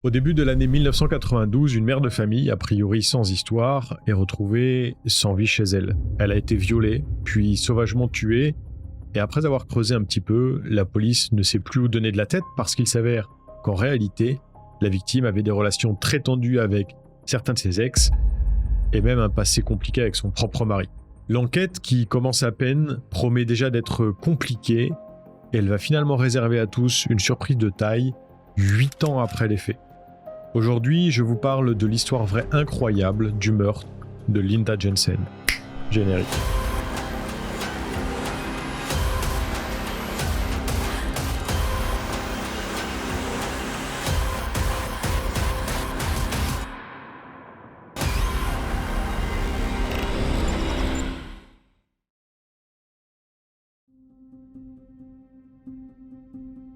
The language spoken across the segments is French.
Au début de l'année 1992, une mère de famille, a priori sans histoire, est retrouvée sans vie chez elle. Elle a été violée, puis sauvagement tuée, et après avoir creusé un petit peu, la police ne sait plus où donner de la tête parce qu'il s'avère qu'en réalité, la victime avait des relations très tendues avec certains de ses ex, et même un passé compliqué avec son propre mari. L'enquête, qui commence à peine, promet déjà d'être compliquée, et elle va finalement réserver à tous une surprise de taille, 8 ans après les faits. Aujourd'hui, je vous parle de l'histoire vraie incroyable du meurtre de Linda Jensen. Générique.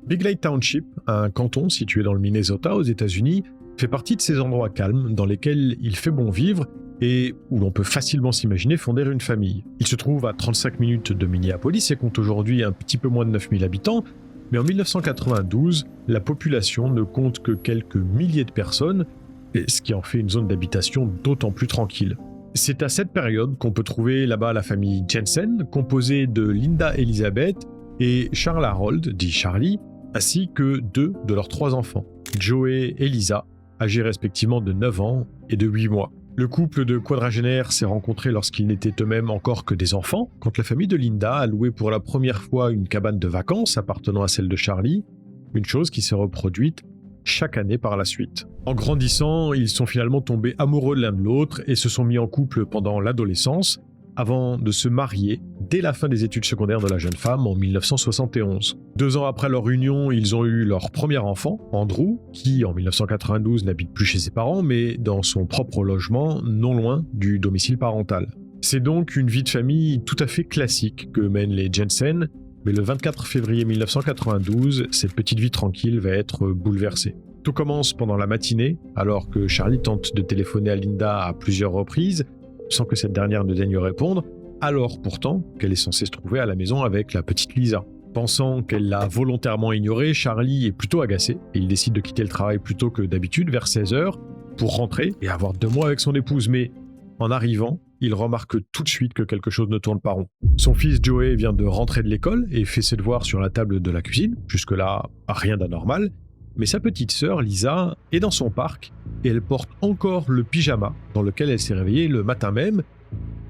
Big Lake Township, un canton situé dans le Minnesota aux États-Unis, fait partie de ces endroits calmes dans lesquels il fait bon vivre et où l'on peut facilement s'imaginer fonder une famille. Il se trouve à 35 minutes de Minneapolis et compte aujourd'hui un petit peu moins de 9000 habitants, mais en 1992, la population ne compte que quelques milliers de personnes, ce qui en fait une zone d'habitation d'autant plus tranquille. C'est à cette période qu'on peut trouver là-bas la famille Jensen, composée de Linda Elizabeth et Charles Harold, dit Charlie, ainsi que 2 de leurs 3 enfants, Joey et Lisa, âgés respectivement de 9 ans et de 8 mois. Le couple de quadragénaires s'est rencontré lorsqu'ils n'étaient eux-mêmes encore que des enfants, quand la famille de Linda a loué pour la première fois une cabane de vacances appartenant à celle de Charlie, une chose qui s'est reproduite chaque année par la suite. En grandissant, ils sont finalement tombés amoureux l'un de l'autre et se sont mis en couple pendant l'adolescence, avant de se marier dès la fin des études secondaires de la jeune femme en 1971. 2 ans après leur union, ils ont eu leur premier enfant, Andrew, qui en 1992 n'habite plus chez ses parents, mais dans son propre logement, non loin du domicile parental. C'est donc une vie de famille tout à fait classique que mènent les Jensen, mais le 24 février 1992, cette petite vie tranquille va être bouleversée. Tout commence pendant la matinée, alors que Charlie tente de téléphoner à Linda à plusieurs reprises, sans que cette dernière ne daigne répondre, alors pourtant qu'elle est censée se trouver à la maison avec la petite Lisa. Pensant qu'elle l'a volontairement ignorée, Charlie est plutôt agacé et il décide de quitter le travail plus tôt que d'habitude, vers 16h, pour rentrer et avoir 2 mois avec son épouse. Mais en arrivant, il remarque tout de suite que quelque chose ne tourne pas rond. Son fils Joey vient de rentrer de l'école et fait ses devoirs sur la table de la cuisine, jusque-là rien d'anormal, mais sa petite sœur Lisa est dans son parc et elle porte encore le pyjama dans lequel elle s'est réveillée le matin même,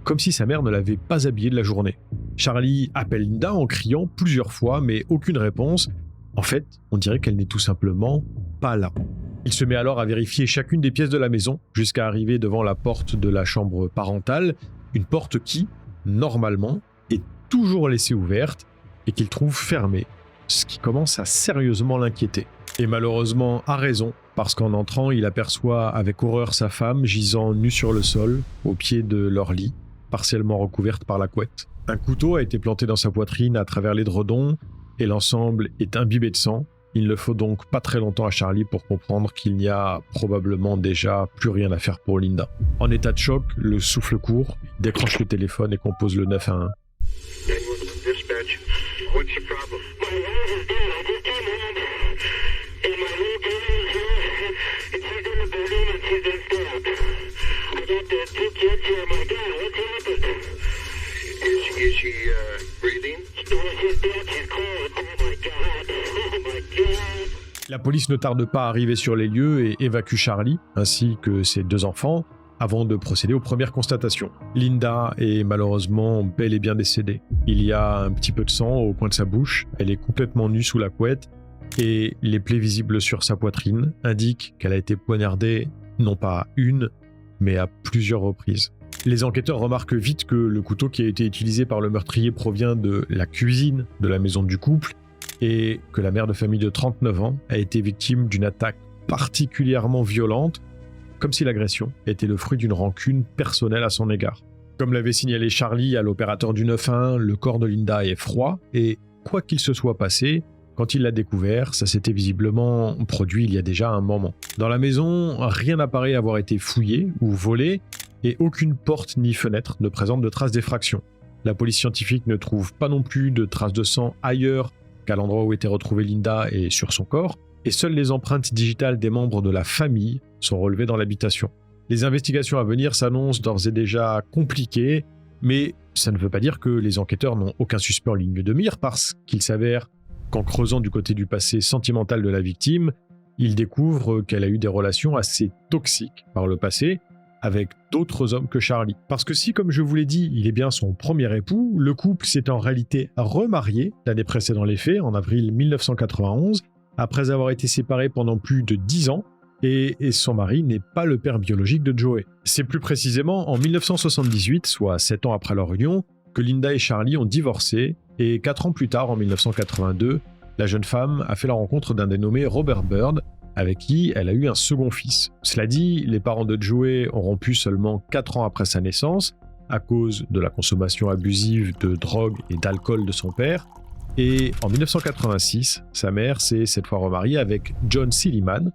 comme si sa mère ne l'avait pas habillée de la journée. Charlie appelle Linda en criant plusieurs fois, mais aucune réponse. En fait, on dirait qu'elle n'est tout simplement pas là. Il se met alors à vérifier chacune des pièces de la maison, jusqu'à arriver devant la porte de la chambre parentale, une porte qui, normalement, est toujours laissée ouverte et qu'il trouve fermée, ce qui commence à sérieusement l'inquiéter. Et malheureusement a raison, parce qu'en entrant, il aperçoit avec horreur sa femme gisant nue sur le sol, au pied de leur lit, partiellement recouverte par la couette. Un couteau a été planté dans sa poitrine à travers l'édredon, et l'ensemble est imbibé de sang. Il ne faut donc pas très longtemps à Charlie pour comprendre qu'il n'y a probablement déjà plus rien à faire pour Linda. En état de choc, le souffle court, il décroche le téléphone et compose le 911. Dispatch, what's the problem? My wife is dead. I just came home, and my little girl is here, and she's in the building, and she's been stabbed. I got the 2 kids here. My God, what's happened? Is she breathing? No, she's dead. She's cold. Oh my God. Oh my God. La police ne tarde pas à arriver sur les lieux et évacue Charlie, ainsi que ses 2 enfants, avant de procéder aux premières constatations. Linda est malheureusement bel et bien décédée. Il y a un petit peu de sang au coin de sa bouche, elle est complètement nue sous la couette, et les plaies visibles sur sa poitrine indiquent qu'elle a été poignardée non pas à une, mais à plusieurs reprises. Les enquêteurs remarquent vite que le couteau qui a été utilisé par le meurtrier provient de la cuisine de la maison du couple, et que la mère de famille de 39 ans a été victime d'une attaque particulièrement violente, comme si l'agression était le fruit d'une rancune personnelle à son égard. Comme l'avait signalé Charlie à l'opérateur du 911, le corps de Linda est froid et, quoi qu'il se soit passé, quand il l'a découvert, ça s'était visiblement produit il y a déjà un moment. Dans la maison, rien n'apparaît avoir été fouillé ou volé et aucune porte ni fenêtre ne présente de traces d'effraction. La police scientifique ne trouve pas non plus de traces de sang ailleurs qu'à l'endroit où était retrouvée Linda et sur son corps, et seules les empreintes digitales des membres de la famille sont relevées dans l'habitation. Les investigations à venir s'annoncent d'ores et déjà compliquées, mais ça ne veut pas dire que les enquêteurs n'ont aucun suspect en ligne de mire, parce qu'il s'avère qu'en creusant du côté du passé sentimental de la victime, ils découvrent qu'elle a eu des relations assez toxiques par le passé avec d'autres hommes que Charlie. Parce que si, comme je vous l'ai dit, il est bien son premier époux, le couple s'est en réalité remarié l'année précédant les faits, en avril 1991, après avoir été séparés pendant plus de 10 ans, et son mari n'est pas le père biologique de Joey. C'est plus précisément en 1978, soit 7 ans après leur union, que Linda et Charlie ont divorcé, et 4 ans plus tard, en 1982, la jeune femme a fait la rencontre d'un dénommé Robert Bird, avec qui elle a eu un second fils. Cela dit, les parents de Joey ont rompu seulement 4 ans après sa naissance, à cause de la consommation abusive de drogue et d'alcool de son père, et en 1986, sa mère s'est cette fois remariée avec John Silliman,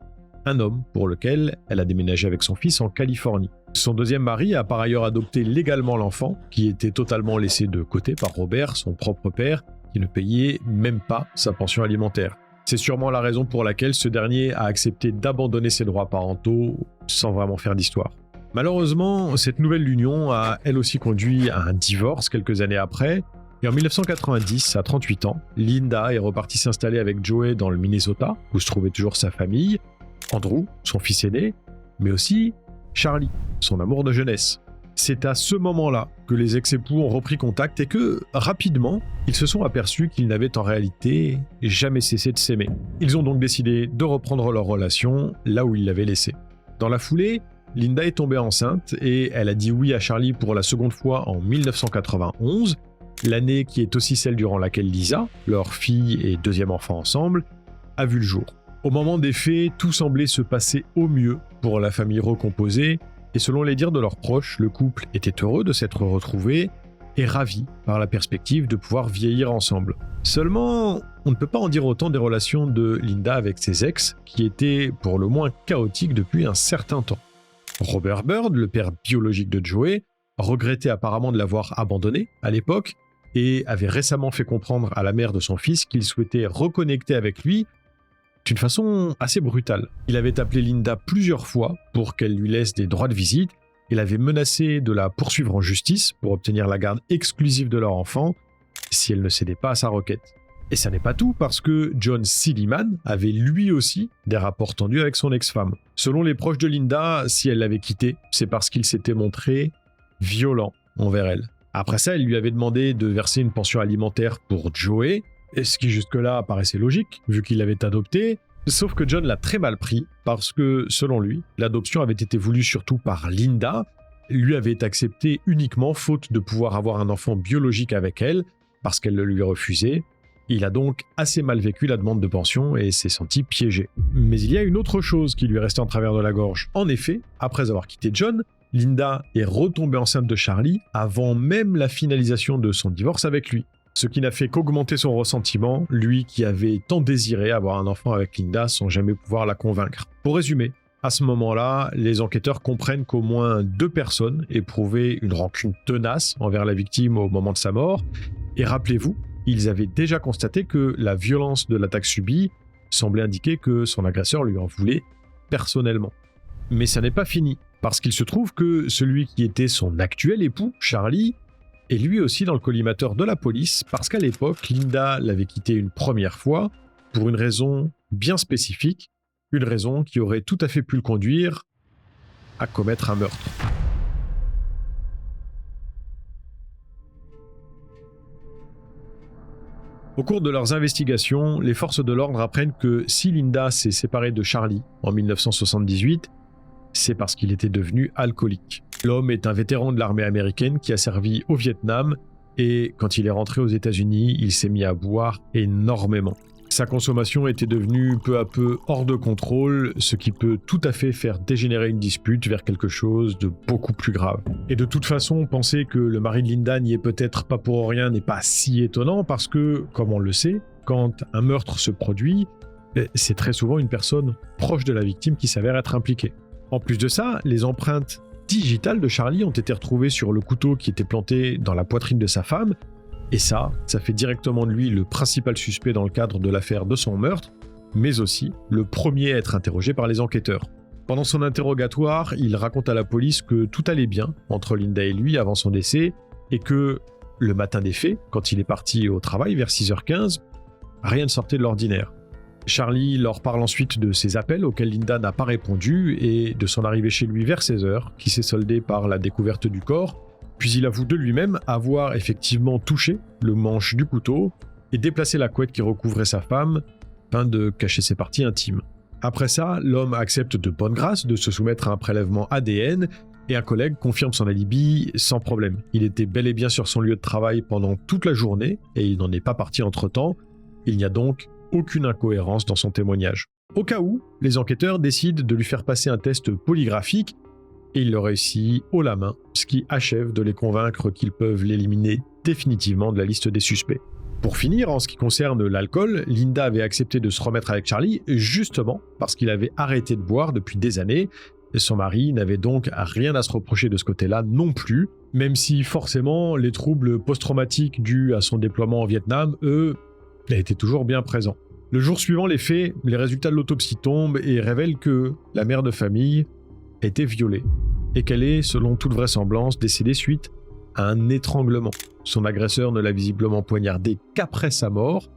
un homme pour lequel elle a déménagé avec son fils en Californie. Son deuxième mari a par ailleurs adopté légalement l'enfant, qui était totalement laissé de côté par Robert, son propre père, qui ne payait même pas sa pension alimentaire. C'est sûrement la raison pour laquelle ce dernier a accepté d'abandonner ses droits parentaux sans vraiment faire d'histoire. Malheureusement, cette nouvelle union a elle aussi conduit à un divorce quelques années après, et en 1990, à 38 ans, Linda est repartie s'installer avec Joey dans le Minnesota, où se trouvait toujours sa famille, Andrew, son fils aîné, mais aussi Charlie, son amour de jeunesse. C'est à ce moment-là que les ex-époux ont repris contact et que, rapidement, ils se sont aperçus qu'ils n'avaient en réalité jamais cessé de s'aimer. Ils ont donc décidé de reprendre leur relation là où ils l'avaient laissée. Dans la foulée, Linda est tombée enceinte et elle a dit oui à Charlie pour la seconde fois en 1991, l'année qui est aussi celle durant laquelle Lisa, leur fille et deuxième enfant ensemble, a vu le jour. Au moment des faits, tout semblait se passer au mieux pour la famille recomposée, et selon les dires de leurs proches, le couple était heureux de s'être retrouvé et ravi par la perspective de pouvoir vieillir ensemble. Seulement, on ne peut pas en dire autant des relations de Linda avec ses ex, qui étaient pour le moins chaotiques depuis un certain temps. Robert Bird, le père biologique de Joey, regrettait apparemment de l'avoir abandonné à l'époque et avait récemment fait comprendre à la mère de son fils qu'il souhaitait reconnecter avec lui d'une façon assez brutale. Il avait appelé Linda plusieurs fois pour qu'elle lui laisse des droits de visite et l'avait menacé de la poursuivre en justice pour obtenir la garde exclusive de leur enfant si elle ne cédait pas à sa requête. Et ça n'est pas tout, parce que John Silliman avait lui aussi des rapports tendus avec son ex-femme. Selon les proches de Linda, si elle l'avait quitté, c'est parce qu'il s'était montré violent envers elle. Après ça, elle lui avait demandé de verser une pension alimentaire pour Joey, ce qui jusque-là paraissait logique, vu qu'il l'avait adopté, sauf que John l'a très mal pris, parce que, selon lui, l'adoption avait été voulue surtout par Linda, lui avait accepté uniquement faute de pouvoir avoir un enfant biologique avec elle, parce qu'elle le lui refusait. Il a donc assez mal vécu la demande de pension et s'est senti piégé. Mais il y a une autre chose qui lui restait en travers de la gorge. En effet, après avoir quitté John, Linda est retombée enceinte de Charlie avant même la finalisation de son divorce avec lui. Ce qui n'a fait qu'augmenter son ressentiment, lui qui avait tant désiré avoir un enfant avec Linda sans jamais pouvoir la convaincre. Pour résumer, à ce moment-là, les enquêteurs comprennent qu'au moins 2 personnes éprouvaient une rancune tenace envers la victime au moment de sa mort, et rappelez-vous, ils avaient déjà constaté que la violence de l'attaque subie semblait indiquer que son agresseur lui en voulait personnellement. Mais ça n'est pas fini, parce qu'il se trouve que celui qui était son actuel époux, Charlie, est lui aussi dans le collimateur de la police, parce qu'à l'époque, Linda l'avait quitté une première fois, pour une raison bien spécifique, une raison qui aurait tout à fait pu le conduire à commettre un meurtre. Au cours de leurs investigations, les forces de l'ordre apprennent que si Linda s'est séparée de Charlie en 1978, c'est parce qu'il était devenu alcoolique. L'homme est un vétéran de l'armée américaine qui a servi au Vietnam et quand il est rentré aux États-Unis, il s'est mis à boire énormément. Sa consommation était devenue peu à peu hors de contrôle, ce qui peut tout à fait faire dégénérer une dispute vers quelque chose de beaucoup plus grave. Et de toute façon, penser que le mari de Linda n'y est peut-être pas pour rien n'est pas si étonnant parce que, comme on le sait, quand un meurtre se produit, c'est très souvent une personne proche de la victime qui s'avère être impliquée. En plus de ça, les empreintes digitales de Charlie ont été retrouvées sur le couteau qui était planté dans la poitrine de sa femme, et ça fait directement de lui le principal suspect dans le cadre de l'affaire de son meurtre, mais aussi le premier à être interrogé par les enquêteurs. Pendant son interrogatoire, il raconte à la police que tout allait bien entre Linda et lui avant son décès et que le matin des faits, quand il est parti au travail vers 6h15, rien ne sortait de l'ordinaire. Charlie leur parle ensuite de ses appels auxquels Linda n'a pas répondu et de son arrivée chez lui vers 16h, qui s'est soldée par la découverte du corps, puis il avoue de lui-même avoir effectivement touché le manche du couteau et déplacé la couette qui recouvrait sa femme, afin de cacher ses parties intimes. Après ça, l'homme accepte de bonne grâce de se soumettre à un prélèvement ADN et un collègue confirme son alibi sans problème. Il était bel et bien sur son lieu de travail pendant toute la journée et il n'en est pas parti entre-temps. Il n'y a donc aucune incohérence dans son témoignage. Au cas où, les enquêteurs décident de lui faire passer un test polygraphique et il le réussit haut la main, ce qui achève de les convaincre qu'ils peuvent l'éliminer définitivement de la liste des suspects. Pour finir, en ce qui concerne l'alcool, Linda avait accepté de se remettre avec Charlie justement parce qu'il avait arrêté de boire depuis des années et son mari n'avait donc rien à se reprocher de ce côté-là non plus, même si forcément les troubles post-traumatiques dus à son déploiement en Vietnam, eux, étaient toujours bien présents. Le jour suivant les faits, les résultats de l'autopsie tombent et révèlent que la mère de famille a été violée et qu'elle est, selon toute vraisemblance, décédée suite à un étranglement. Son agresseur ne l'a visiblement poignardée qu'après sa mort,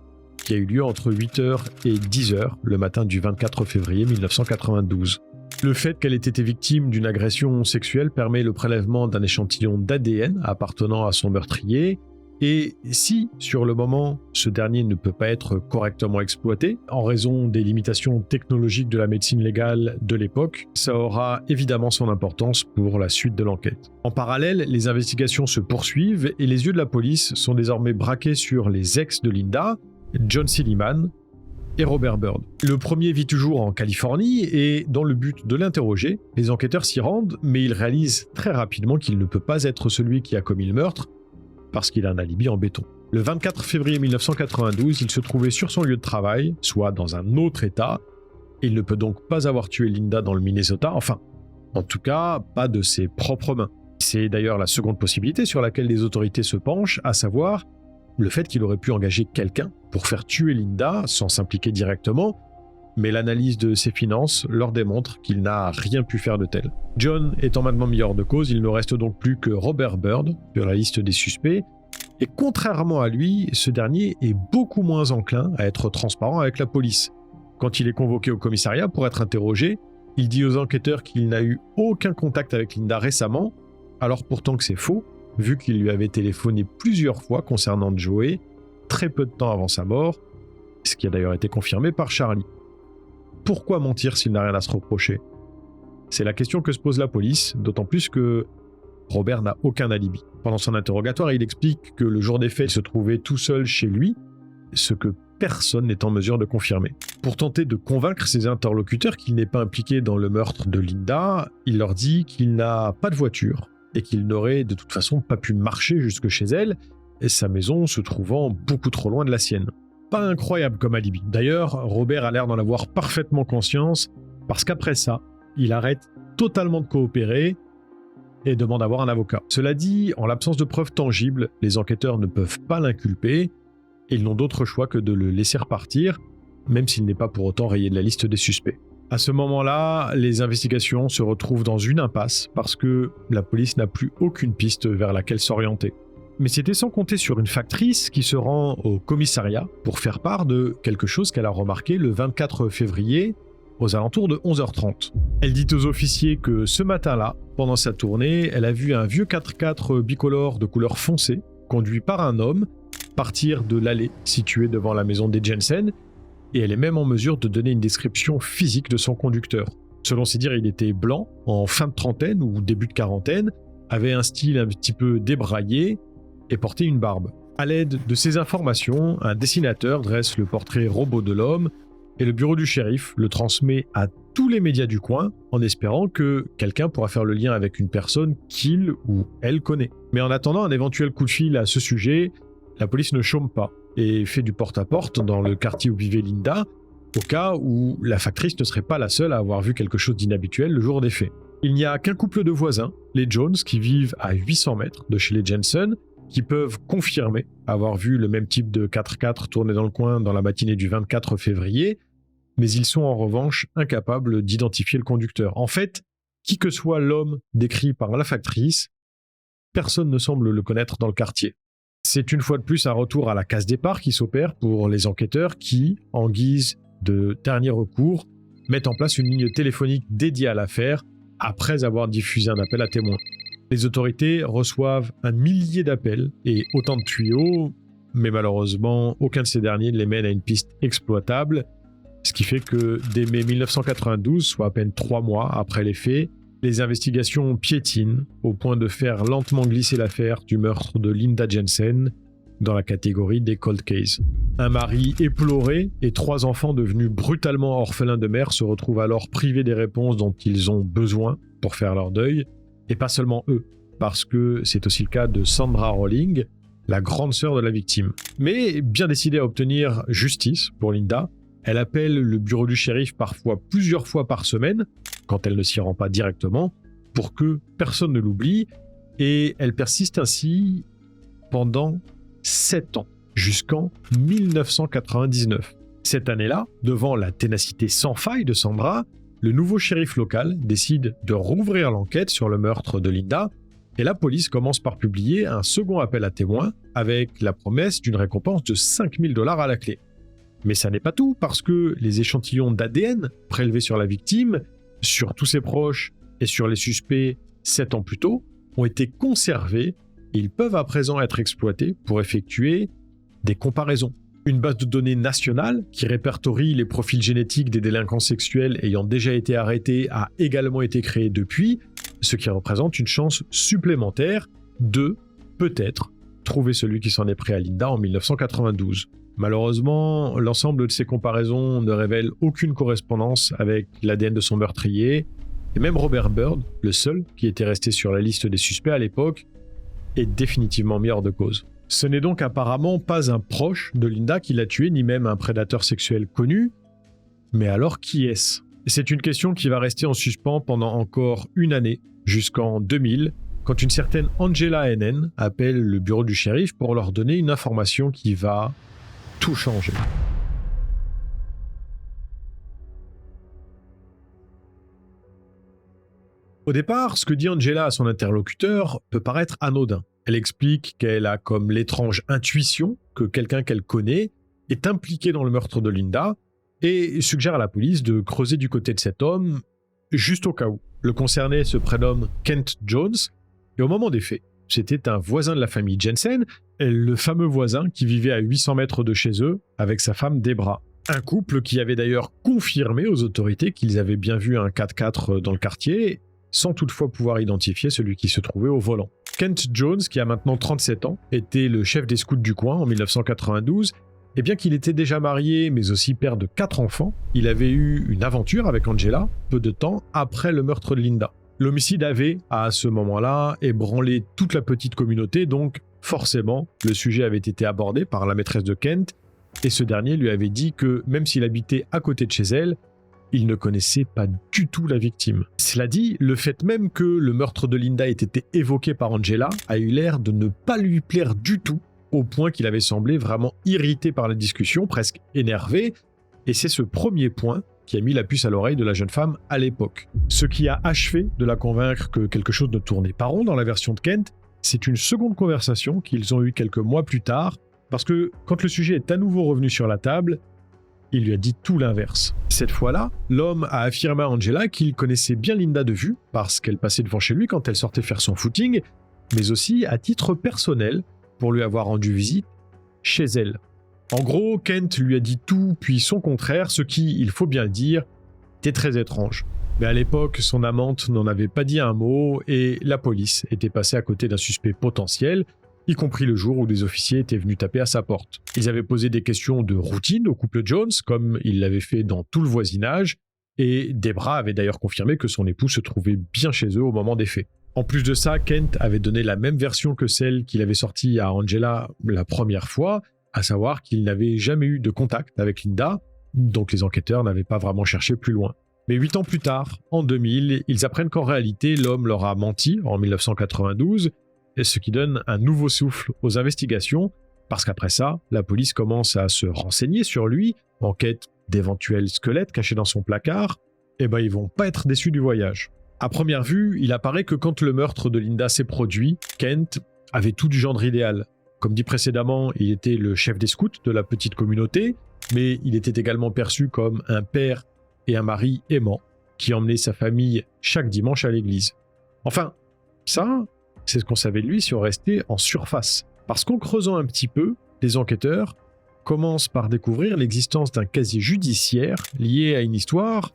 qui a eu lieu entre 8h et 10h le matin du 24 février 1992. Le fait qu'elle ait été victime d'une agression sexuelle permet le prélèvement d'un échantillon d'ADN appartenant à son meurtrier, et si, sur le moment, ce dernier ne peut pas être correctement exploité, en raison des limitations technologiques de la médecine légale de l'époque, ça aura évidemment son importance pour la suite de l'enquête. En parallèle, les investigations se poursuivent et les yeux de la police sont désormais braqués sur les ex de Linda, John Silliman et Robert Byrd. Le premier vit toujours en Californie et, dans le but de l'interroger, les enquêteurs s'y rendent, mais ils réalisent très rapidement qu'il ne peut pas être celui qui a commis le meurtre, parce qu'il a un alibi en béton. Le 24 février 1992, il se trouvait sur son lieu de travail, soit dans un autre état, et il ne peut donc pas avoir tué Linda dans le Minnesota, enfin, en tout cas, pas de ses propres mains. C'est d'ailleurs la seconde possibilité sur laquelle les autorités se penchent, à savoir le fait qu'il aurait pu engager quelqu'un pour faire tuer Linda sans s'impliquer directement, mais l'analyse de ses finances leur démontre qu'il n'a rien pu faire de tel. John étant maintenant mis hors de cause, il ne reste donc plus que Robert Byrd sur la liste des suspects, et contrairement à lui, ce dernier est beaucoup moins enclin à être transparent avec la police. Quand il est convoqué au commissariat pour être interrogé, il dit aux enquêteurs qu'il n'a eu aucun contact avec Linda récemment, alors pourtant que c'est faux, vu qu'il lui avait téléphoné plusieurs fois concernant Joey, très peu de temps avant sa mort, ce qui a d'ailleurs été confirmé par Charlie. Pourquoi mentir s'il n'a rien à se reprocher? C'est la question que se pose la police, d'autant plus que Robert n'a aucun alibi. Pendant son interrogatoire, il explique que le jour des faits, il se trouvait tout seul chez lui, ce que personne n'est en mesure de confirmer. Pour tenter de convaincre ses interlocuteurs qu'il n'est pas impliqué dans le meurtre de Linda, il leur dit qu'il n'a pas de voiture et qu'il n'aurait de toute façon pas pu marcher jusque chez elle, et sa maison se trouvant beaucoup trop loin de la sienne. Pas incroyable comme alibi. D'ailleurs, Robert a l'air d'en avoir parfaitement conscience, parce qu'après ça, il arrête totalement de coopérer et demande à avoir un avocat. Cela dit, en l'absence de preuves tangibles, les enquêteurs ne peuvent pas l'inculper, et ils n'ont d'autre choix que de le laisser repartir, même s'il n'est pas pour autant rayé de la liste des suspects. À ce moment-là, les investigations se retrouvent dans une impasse, parce que la police n'a plus aucune piste vers laquelle s'orienter. Mais c'était sans compter sur une factrice qui se rend au commissariat pour faire part de quelque chose qu'elle a remarqué le 24 février aux alentours de 11h30. Elle dit aux officiers que ce matin-là, pendant sa tournée, elle a vu un vieux 4x4 bicolore de couleur foncée, conduit par un homme, partir de l'allée située devant la maison des Jensen, et elle est même en mesure de donner une description physique de son conducteur. Selon ses dires, il était blanc, en fin de trentaine ou début de quarantaine, avait un style un petit peu débraillé, et portait une barbe. À l'aide de ces informations, un dessinateur dresse le portrait robot de l'homme et le bureau du shérif le transmet à tous les médias du coin en espérant que quelqu'un pourra faire le lien avec une personne qu'il ou elle connaît. Mais en attendant un éventuel coup de fil à ce sujet, la police ne chôme pas et fait du porte-à-porte dans le quartier où vivait Linda, au cas où la factrice ne serait pas la seule à avoir vu quelque chose d'inhabituel le jour des faits. Il n'y a qu'un couple de voisins, les Jones, qui vivent à 800 mètres de chez les Jensen, qui peuvent confirmer avoir vu le même type de 4x4 tourner dans le coin dans la matinée du 24 février, mais ils sont en revanche incapables d'identifier le conducteur. En fait, qui que soit l'homme décrit par la factrice, personne ne semble le connaître dans le quartier. C'est une fois de plus un retour à la case départ qui s'opère pour les enquêteurs qui, en guise de dernier recours, mettent en place une ligne téléphonique dédiée à l'affaire après avoir diffusé un appel à témoins. Les autorités reçoivent 1 millier d'appels et autant de tuyaux, mais malheureusement, aucun de ces derniers ne les mène à une piste exploitable, ce qui fait que dès mai 1992, soit à peine 3 mois après les faits, les investigations piétinent au point de faire lentement glisser l'affaire du meurtre de Linda Jensen dans la catégorie des cold cases. Un mari éploré et 3 enfants devenus brutalement orphelins de mère se retrouvent alors privés des réponses dont ils ont besoin pour faire leur deuil, et pas seulement eux, parce que c'est aussi le cas de Sandra Rowling, la grande sœur de la victime. Mais bien décidée à obtenir justice pour Linda, elle appelle le bureau du shérif parfois plusieurs fois par semaine, quand elle ne s'y rend pas directement, pour que personne ne l'oublie, et elle persiste ainsi pendant 7 ans, jusqu'en 1999. Cette année-là, devant la ténacité sans faille de Sandra, le nouveau shérif local décide de rouvrir l'enquête sur le meurtre de Linda, et la police commence par publier un second appel à témoins avec la promesse d'une récompense de 5 000 $ à la clé. Mais ça n'est pas tout, parce que les échantillons d'ADN prélevés sur la victime, sur tous ses proches et sur les suspects 7 ans plus tôt, ont été conservés et ils peuvent à présent être exploités pour effectuer des comparaisons. Une base de données nationale qui répertorie les profils génétiques des délinquants sexuels ayant déjà été arrêtés a également été créée depuis, ce qui représente une chance supplémentaire de, peut-être, trouver celui qui s'en est pris à Linda en 1992. Malheureusement, l'ensemble de ces comparaisons ne révèle aucune correspondance avec l'ADN de son meurtrier, et même Robert Byrd, le seul qui était resté sur la liste des suspects à l'époque, est définitivement mis hors de cause. Ce n'est donc apparemment pas un proche de Linda qui l'a tué, ni même un prédateur sexuel connu, mais alors qui est-ce ? C'est une question qui va rester en suspens pendant encore une année, jusqu'en 2000, quand une certaine Angela NN appelle le bureau du shérif pour leur donner une information qui va tout changer. Au départ, ce que dit Angela à son interlocuteur peut paraître anodin. Elle explique qu'elle a comme l'étrange intuition que quelqu'un qu'elle connaît est impliqué dans le meurtre de Linda et suggère à la police de creuser du côté de cet homme, juste au cas où. Le concerné se prénomme Kent Jones et au moment des faits, c'était un voisin de la famille Jensen, le fameux voisin qui vivait à 800 mètres de chez eux avec sa femme Debra. Un couple qui avait d'ailleurs confirmé aux autorités qu'ils avaient bien vu un 4x4 dans le quartier, sans toutefois pouvoir identifier celui qui se trouvait au volant. Kent Jones, qui a maintenant 37 ans, était le chef des scouts du coin en 1992, et bien qu'il était déjà marié, mais aussi père de 4 enfants, il avait eu une aventure avec Angela, peu de temps après le meurtre de Linda. L'homicide avait, à ce moment-là, ébranlé toute la petite communauté, donc forcément, le sujet avait été abordé par la maîtresse de Kent, et ce dernier lui avait dit que, même s'il habitait à côté de chez elle, il ne connaissait pas du tout la victime. Cela dit, le fait même que le meurtre de Linda ait été évoqué par Angela a eu l'air de ne pas lui plaire du tout, au point qu'il avait semblé vraiment irrité par la discussion, presque énervé, et c'est ce premier point qui a mis la puce à l'oreille de la jeune femme à l'époque. Ce qui a achevé de la convaincre que quelque chose ne tournait pas rond dans la version de Kent, c'est une seconde conversation qu'ils ont eue quelques mois plus tard, parce que quand le sujet est à nouveau revenu sur la table, il lui a dit tout l'inverse. Cette fois-là, l'homme a affirmé à Angela qu'il connaissait bien Linda de vue, parce qu'elle passait devant chez lui quand elle sortait faire son footing, mais aussi à titre personnel, pour lui avoir rendu visite chez elle. En gros, Kent lui a dit tout puis son contraire, ce qui, il faut bien le dire, était très étrange. Mais à l'époque, son amante n'en avait pas dit un mot et la police était passée à côté d'un suspect potentiel, y compris le jour où des officiers étaient venus taper à sa porte. Ils avaient posé des questions de routine au couple Jones, comme ils l'avaient fait dans tout le voisinage, et Debra avait d'ailleurs confirmé que son époux se trouvait bien chez eux au moment des faits. En plus de ça, Kent avait donné la même version que celle qu'il avait sortie à Angela la première fois, à savoir qu'il n'avait jamais eu de contact avec Linda, donc les enquêteurs n'avaient pas vraiment cherché plus loin. Mais 8 ans plus tard, en 2000, ils apprennent qu'en réalité, l'homme leur a menti en 1992, ce qui donne un nouveau souffle aux investigations, parce qu'après ça, la police commence à se renseigner sur lui, enquête d'éventuels squelettes cachés dans son placard, eh ben ils vont pas être déçus du voyage. À première vue, il apparaît que quand le meurtre de Linda s'est produit, Kent avait tout du genre idéal. Comme dit précédemment, il était le chef des scouts de la petite communauté, mais il était également perçu comme un père et un mari aimant, qui emmenait sa famille chaque dimanche à l'église. Enfin, ça, c'est ce qu'on savait de lui si on restait en surface. Parce qu'en creusant un petit peu, les enquêteurs commencent par découvrir l'existence d'un casier judiciaire lié à une histoire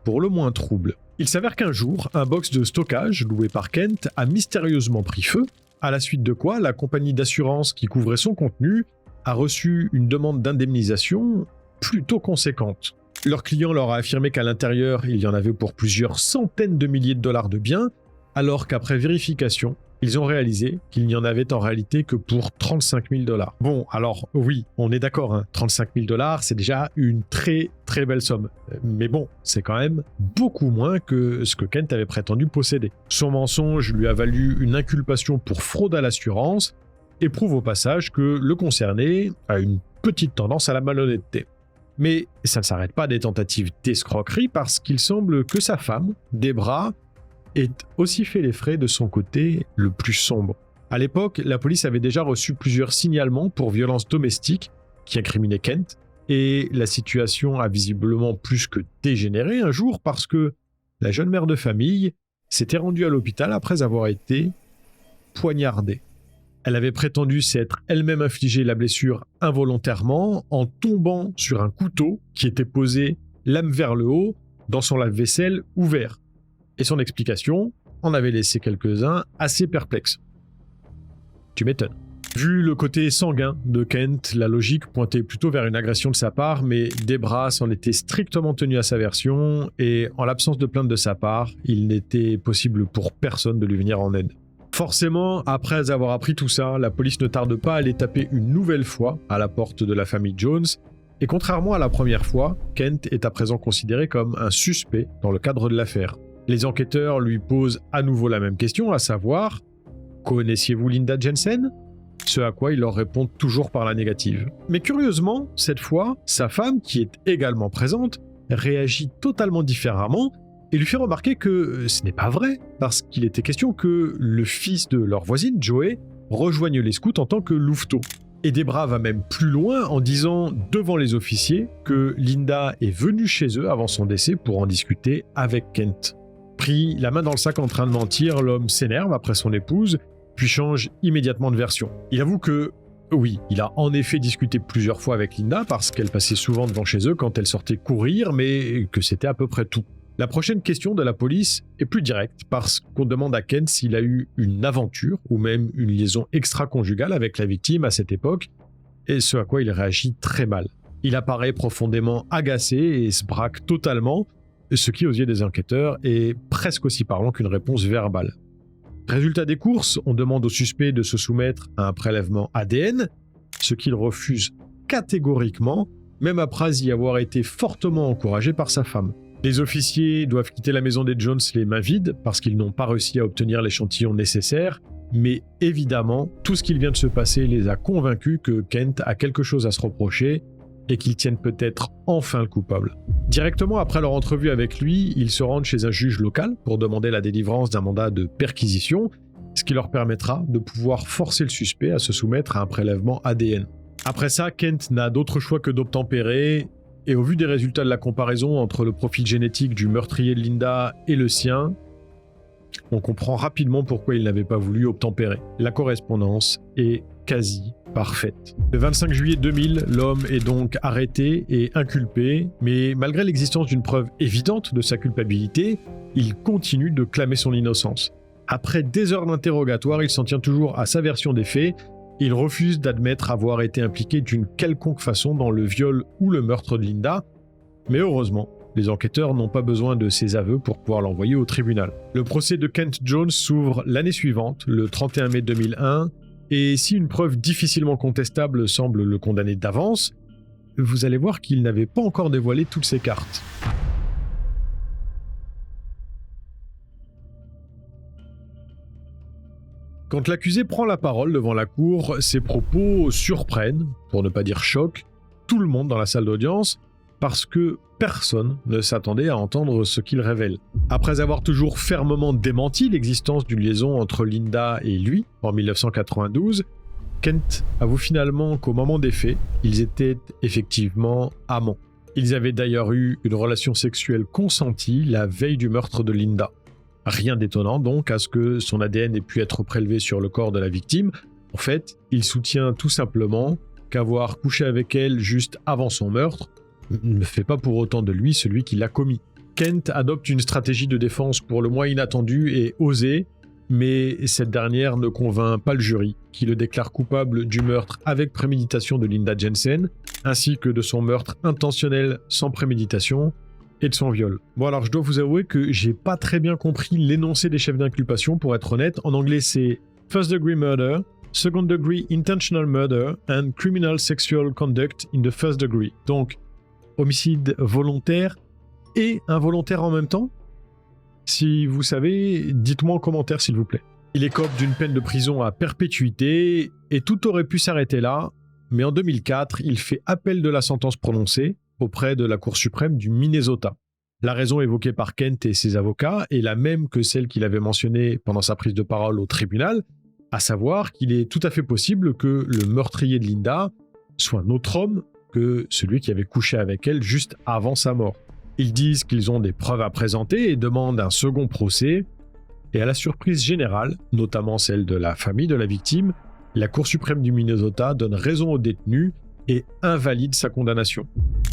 pour le moins trouble. Il s'avère qu'un jour, un box de stockage loué par Kent a mystérieusement pris feu, à la suite de quoi la compagnie d'assurance qui couvrait son contenu a reçu une demande d'indemnisation plutôt conséquente. Leur client leur a affirmé qu'à l'intérieur, il y en avait pour plusieurs centaines de milliers de dollars de biens, alors qu'après vérification, ils ont réalisé qu'il n'y en avait en réalité que pour 35 000 dollars. Bon, alors oui, on est d'accord, hein, 35 000 dollars, c'est déjà une très très belle somme. Mais bon, c'est quand même beaucoup moins que ce que Kent avait prétendu posséder. Son mensonge lui a valu une inculpation pour fraude à l'assurance et prouve au passage que le concerné a une petite tendance à la malhonnêteté. Mais ça ne s'arrête pas des tentatives d'escroquerie parce qu'il semble que sa femme, Debra, ait aussi fait les frais de son côté le plus sombre. À l'époque, la police avait déjà reçu plusieurs signalements pour violences domestiques qui incriminaient Kent, et la situation a visiblement plus que dégénéré un jour parce que la jeune mère de famille s'était rendue à l'hôpital après avoir été poignardée. Elle avait prétendu s'être elle-même infligé la blessure involontairement en tombant sur un couteau qui était posé lame vers le haut dans son lave-vaisselle ouvert. Et son explication en avait laissé quelques-uns assez perplexes. Tu m'étonnes. Vu le côté sanguin de Kent, la logique pointait plutôt vers une agression de sa part, mais Debra s'en était strictement tenu à sa version, et en l'absence de plainte de sa part, il n'était possible pour personne de lui venir en aide. Forcément, après avoir appris tout ça, la police ne tarde pas à aller taper une nouvelle fois à la porte de la famille Jones, et contrairement à la première fois, Kent est à présent considéré comme un suspect dans le cadre de l'affaire. Les enquêteurs lui posent à nouveau la même question, à savoir « Connaissiez-vous Linda Jensen ?» Ce à quoi il leur répond toujours par la négative. Mais curieusement, cette fois, sa femme, qui est également présente, réagit totalement différemment et lui fait remarquer que ce n'est pas vrai, parce qu'il était question que le fils de leur voisine, Joey, rejoigne les scouts en tant que louveteau. Et Debra va même plus loin en disant devant les officiers que Linda est venue chez eux avant son décès pour en discuter avec Kent. Pris la main dans le sac en train de mentir, l'homme s'énerve après son épouse, puis change immédiatement de version. Il avoue que, oui, il a en effet discuté plusieurs fois avec Linda parce qu'elle passait souvent devant chez eux quand elle sortait courir, mais que c'était à peu près tout. La prochaine question de la police est plus directe parce qu'on demande à Kent s'il a eu une aventure ou même une liaison extra-conjugale avec la victime à cette époque, et ce à quoi il réagit très mal. Il apparaît profondément agacé et se braque totalement, ce qui, aux yeux des enquêteurs, est presque aussi parlant qu'une réponse verbale. Résultat des courses, on demande au suspect de se soumettre à un prélèvement ADN, ce qu'il refuse catégoriquement, même après y avoir été fortement encouragé par sa femme. Les officiers doivent quitter la maison des Jones les mains vides parce qu'ils n'ont pas réussi à obtenir l'échantillon nécessaire, mais évidemment, tout ce qui vient de se passer les a convaincus que Kent a quelque chose à se reprocher et qu'ils tiennent peut-être enfin le coupable. Directement après leur entrevue avec lui, ils se rendent chez un juge local pour demander la délivrance d'un mandat de perquisition, ce qui leur permettra de pouvoir forcer le suspect à se soumettre à un prélèvement ADN. Après ça, Kent n'a d'autre choix que d'obtempérer, et au vu des résultats de la comparaison entre le profil génétique du meurtrier de Linda et le sien, on comprend rapidement pourquoi il n'avait pas voulu obtempérer. La correspondance est quasi parfaite. Le 25 juillet 2000, l'homme est donc arrêté et inculpé, mais malgré l'existence d'une preuve évidente de sa culpabilité, il continue de clamer son innocence. Après des heures d'interrogatoire, il s'en tient toujours à sa version des faits. Il refuse d'admettre avoir été impliqué d'une quelconque façon dans le viol ou le meurtre de Linda, mais heureusement, les enquêteurs n'ont pas besoin de ses aveux pour pouvoir l'envoyer au tribunal. Le procès de Kent Jones s'ouvre l'année suivante, le 31 mai 2001, et si une preuve difficilement contestable semble le condamner d'avance, vous allez voir qu'il n'avait pas encore dévoilé toutes ses cartes. Quand l'accusé prend la parole devant la cour, ses propos surprennent, pour ne pas dire choquent, tout le monde dans la salle d'audience, parce que personne ne s'attendait à entendre ce qu'il révèle. Après avoir toujours fermement démenti l'existence d'une liaison entre Linda et lui en 1992, Kent avoue finalement qu'au moment des faits, ils étaient effectivement amants. Ils avaient d'ailleurs eu une relation sexuelle consentie la veille du meurtre de Linda. Rien d'étonnant donc à ce que son ADN ait pu être prélevé sur le corps de la victime. En fait, il soutient tout simplement qu'avoir couché avec elle juste avant son meurtre ne fait pas pour autant de lui celui qui l'a commis. Kent adopte une stratégie de défense pour le moins inattendue et osée, mais cette dernière ne convainc pas le jury, qui le déclare coupable du meurtre avec préméditation de Linda Jensen, ainsi que de son meurtre intentionnel sans préméditation et de son viol. Bon alors je dois vous avouer que j'ai pas très bien compris l'énoncé des chefs d'inculpation, pour être honnête. En anglais c'est First Degree Murder, Second Degree Intentional Murder and Criminal Sexual Conduct in the First Degree. Donc homicide volontaire et involontaire en même temps? Si vous savez, dites-moi en commentaire s'il vous plaît. Il écope d'une peine de prison à perpétuité et tout aurait pu s'arrêter là, mais en 2004, il fait appel de la sentence prononcée auprès de la Cour suprême du Minnesota. La raison évoquée par Kent et ses avocats est la même que celle qu'il avait mentionnée pendant sa prise de parole au tribunal, à savoir qu'il est tout à fait possible que le meurtrier de Linda soit un autre homme que celui qui avait couché avec elle juste avant sa mort. Ils disent qu'ils ont des preuves à présenter et demandent un second procès. Et à la surprise générale, notamment celle de la famille de la victime, la Cour suprême du Minnesota donne raison au détenu et invalide sa condamnation.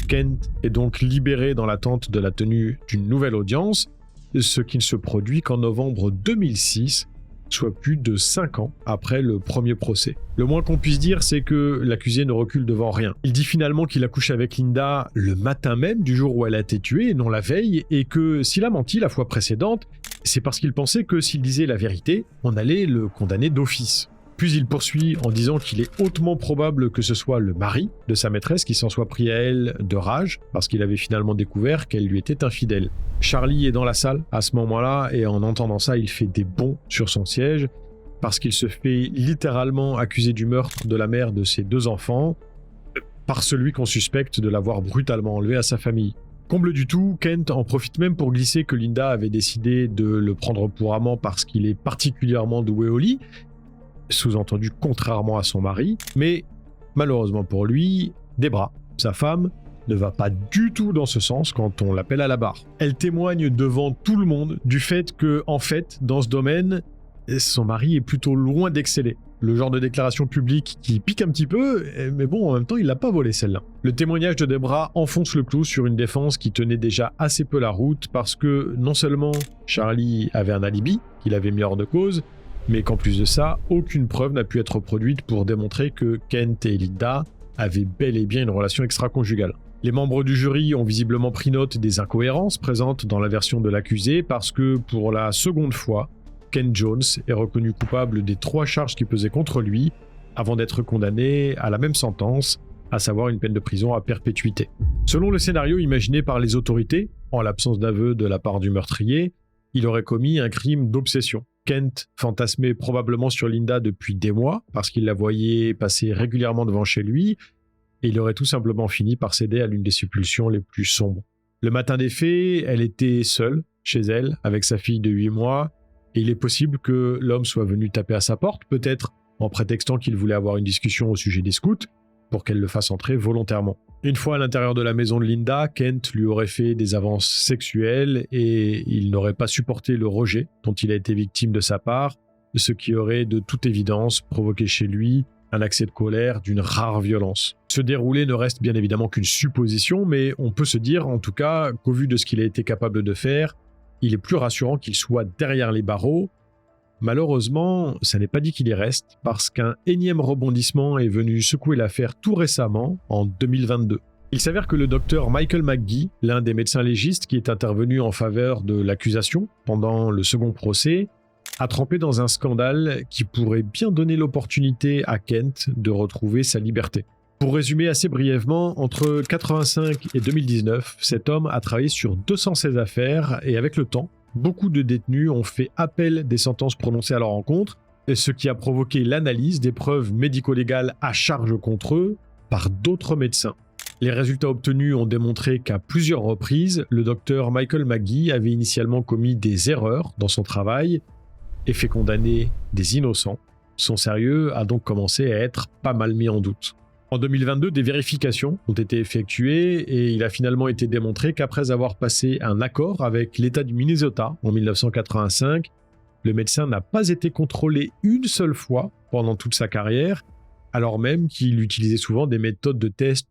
Kent est donc libéré dans l'attente de la tenue d'une nouvelle audience, ce qui ne se produit qu'en novembre 2006, soit plus de 5 ans après le premier procès. Le moins qu'on puisse dire, c'est que l'accusé ne recule devant rien. Il dit finalement qu'il a couché avec Linda le matin même du jour où elle a été tuée, et non la veille, et que s'il a menti la fois précédente, c'est parce qu'il pensait que s'il disait la vérité, on allait le condamner d'office. Puis il poursuit en disant qu'il est hautement probable que ce soit le mari de sa maîtresse qui s'en soit pris à elle de rage, parce qu'il avait finalement découvert qu'elle lui était infidèle. Charlie est dans la salle à ce moment-là, et en entendant ça, il fait des bonds sur son siège, parce qu'il se fait littéralement accuser du meurtre de la mère de ses 2 enfants, par celui qu'on suspecte de l'avoir brutalement enlevé à sa famille. Comble du tout, Kent en profite même pour glisser que Linda avait décidé de le prendre pour amant parce qu'il est particulièrement doué au lit, sous-entendu contrairement à son mari, mais malheureusement pour lui, Debra, sa femme, ne va pas du tout dans ce sens quand on l'appelle à la barre. Elle témoigne devant tout le monde du fait que, en fait, dans ce domaine, son mari est plutôt loin d'exceller. Le genre de déclaration publique qui pique un petit peu, mais bon, en même temps, il l'a pas volé celle-là. Le témoignage de Debra enfonce le clou sur une défense qui tenait déjà assez peu la route parce que non seulement Charlie avait un alibi qu'il avait mis hors de cause, mais qu'en plus de ça, aucune preuve n'a pu être produite pour démontrer que Kent et Linda avaient bel et bien une relation extra-conjugale. Les membres du jury ont visiblement pris note des incohérences présentes dans la version de l'accusé parce que, pour la seconde fois, Kent Jones est reconnu coupable des 3 charges qui pesaient contre lui avant d'être condamné à la même sentence, à savoir une peine de prison à perpétuité. Selon le scénario imaginé par les autorités, en l'absence d'aveu de la part du meurtrier, il aurait commis un crime d'obsession. Kent fantasmait probablement sur Linda depuis des mois, parce qu'il la voyait passer régulièrement devant chez lui, et il aurait tout simplement fini par céder à l'une des pulsions les plus sombres. Le matin des faits, elle était seule, chez elle, avec sa fille de 8 mois, et il est possible que l'homme soit venu taper à sa porte, peut-être en prétextant qu'il voulait avoir une discussion au sujet des scouts, pour qu'elle le fasse entrer volontairement. Une fois à l'intérieur de la maison de Linda, Kent lui aurait fait des avances sexuelles et il n'aurait pas supporté le rejet dont il a été victime de sa part, ce qui aurait de toute évidence provoqué chez lui un accès de colère d'une rare violence. Ce déroulé ne reste bien évidemment qu'une supposition, mais on peut se dire en tout cas qu'au vu de ce qu'il a été capable de faire, il est plus rassurant qu'il soit derrière les barreaux. Malheureusement, ça n'est pas dit qu'il y reste, parce qu'un énième rebondissement est venu secouer l'affaire tout récemment, en 2022. Il s'avère que le docteur Michael McGee, l'un des médecins légistes qui est intervenu en faveur de l'accusation pendant le second procès, a trempé dans un scandale qui pourrait bien donner l'opportunité à Kent de retrouver sa liberté. Pour résumer assez brièvement, entre 1985 et 2019, cet homme a travaillé sur 216 affaires et avec le temps, beaucoup de détenus ont fait appel des sentences prononcées à leur encontre, ce qui a provoqué l'analyse des preuves médico-légales à charge contre eux par d'autres médecins. Les résultats obtenus ont démontré qu'à plusieurs reprises, le docteur Michael McGee avait initialement commis des erreurs dans son travail et fait condamner des innocents. Son sérieux a donc commencé à être pas mal mis en doute. En 2022, des vérifications ont été effectuées et il a finalement été démontré qu'après avoir passé un accord avec l'État du Minnesota en 1985, le médecin n'a pas été contrôlé une seule fois pendant toute sa carrière, alors même qu'il utilisait souvent des méthodes de test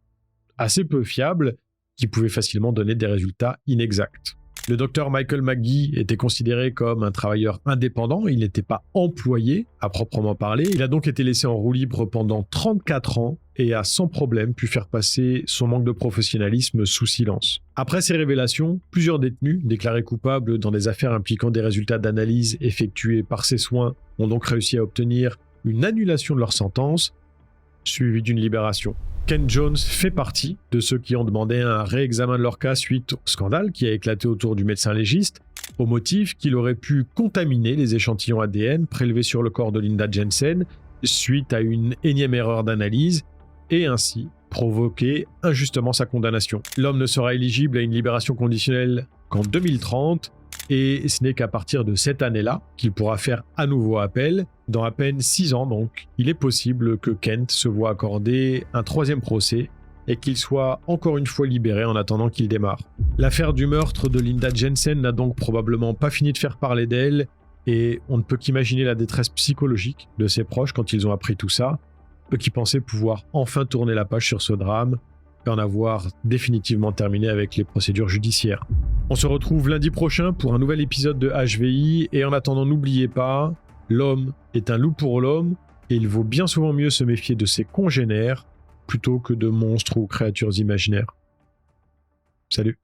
assez peu fiables qui pouvaient facilement donner des résultats inexacts. Le docteur Michael McGee était considéré comme un travailleur indépendant, il n'était pas employé à proprement parler. Il a donc été laissé en roue libre pendant 34 ans et a sans problème pu faire passer son manque de professionnalisme sous silence. Après ces révélations, plusieurs détenus déclarés coupables dans des affaires impliquant des résultats d'analyse effectués par ses soins ont donc réussi à obtenir une annulation de leur sentence, suivie d'une libération. Ken Jones fait partie de ceux qui ont demandé un réexamen de leur cas suite au scandale qui a éclaté autour du médecin légiste, au motif qu'il aurait pu contaminer les échantillons ADN prélevés sur le corps de Linda Jensen suite à une énième erreur d'analyse et ainsi provoquer injustement sa condamnation. L'homme ne sera éligible à une libération conditionnelle qu'en 2030 et ce n'est qu'à partir de cette année-là qu'il pourra faire à nouveau appel. Dans à peine 6 ans donc, il est possible que Kent se voit accorder un 3e procès et qu'il soit encore une fois libéré en attendant qu'il démarre. L'affaire du meurtre de Linda Jensen n'a donc probablement pas fini de faire parler d'elle et on ne peut qu'imaginer la détresse psychologique de ses proches quand ils ont appris tout ça, eux qui pensaient pouvoir enfin tourner la page sur ce drame et en avoir définitivement terminé avec les procédures judiciaires. On se retrouve lundi prochain pour un nouvel épisode de HVI et en attendant n'oubliez pas, l'homme est un loup pour l'homme et il vaut bien souvent mieux se méfier de ses congénères plutôt que de monstres ou créatures imaginaires. Salut.